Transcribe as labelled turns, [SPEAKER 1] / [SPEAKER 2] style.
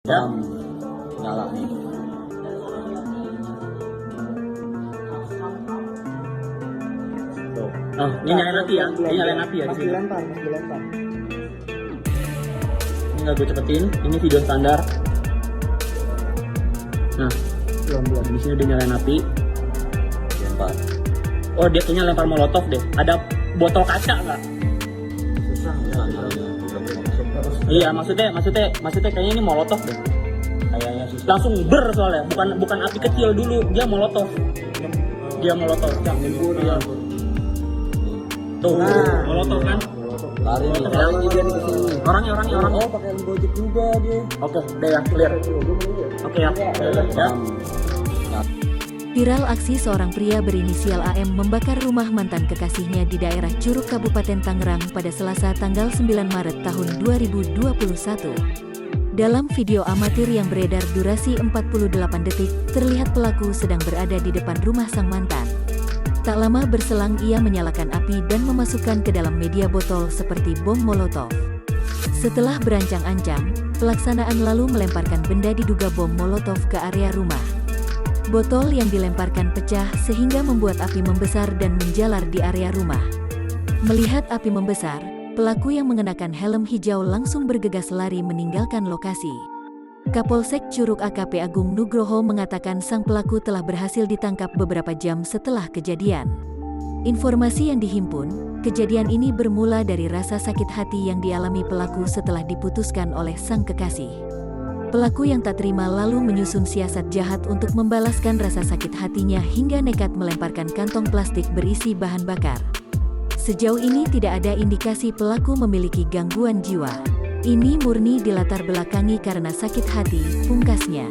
[SPEAKER 1] Ya.
[SPEAKER 2] Nyala nih.
[SPEAKER 1] Tuh. Oh, ini nyalain api ya. Ini nyalain api ya di
[SPEAKER 3] Mas
[SPEAKER 1] sini.
[SPEAKER 3] dilempar.
[SPEAKER 1] Ini nggak gue cepetin. Ini video standar. Nah,
[SPEAKER 3] Belum.
[SPEAKER 1] di sini dia nyalain api.
[SPEAKER 2] Lempar.
[SPEAKER 1] Oh, dia kayaknya lempar molotov deh. Ada botol kaca nggak?
[SPEAKER 3] Susah.
[SPEAKER 1] Iya, maksudnya kayaknya ini molotov deh.
[SPEAKER 2] Kayaknya susah.
[SPEAKER 1] Langsung ber soalnya, bukan api kecil dulu, dia molotov. Dia molotov. Iya. Tuh,
[SPEAKER 3] Nah.
[SPEAKER 1] molotov kan?
[SPEAKER 2] Lari nih.
[SPEAKER 1] Lari
[SPEAKER 2] Dia nih kesini.
[SPEAKER 1] Orangnya.
[SPEAKER 3] Oh, pakai Gojek juga dia.
[SPEAKER 1] Oke, udah ya, clear. Oke ya. Ya.
[SPEAKER 4] Viral aksi seorang pria berinisial AM membakar rumah mantan kekasihnya di daerah Curug Kabupaten Tangerang pada Selasa tanggal 9 Maret tahun 2021. Dalam video amatir yang beredar durasi 48 detik, terlihat pelaku sedang berada di depan rumah sang mantan. Tak lama berselang ia menyalakan api dan memasukkan ke dalam media botol seperti bom molotov. Setelah berancang-ancang, pelaksanaan lalu melemparkan benda diduga bom molotov ke area rumah. Botol yang dilemparkan pecah sehingga membuat api membesar dan menjalar di area rumah. Melihat api membesar, pelaku yang mengenakan helm hijau langsung bergegas lari meninggalkan lokasi. Kapolsek Curug AKP Agung Nugroho mengatakan sang pelaku telah berhasil ditangkap beberapa jam setelah kejadian. Informasi yang dihimpun, kejadian ini bermula dari rasa sakit hati yang dialami pelaku setelah diputuskan oleh sang kekasih. Pelaku yang tak terima lalu menyusun siasat jahat untuk membalaskan rasa sakit hatinya hingga nekat melemparkan kantong plastik berisi bahan bakar. Sejauh ini tidak ada indikasi pelaku memiliki gangguan jiwa. Ini murni dilatar belakangi karena sakit hati, pungkasnya.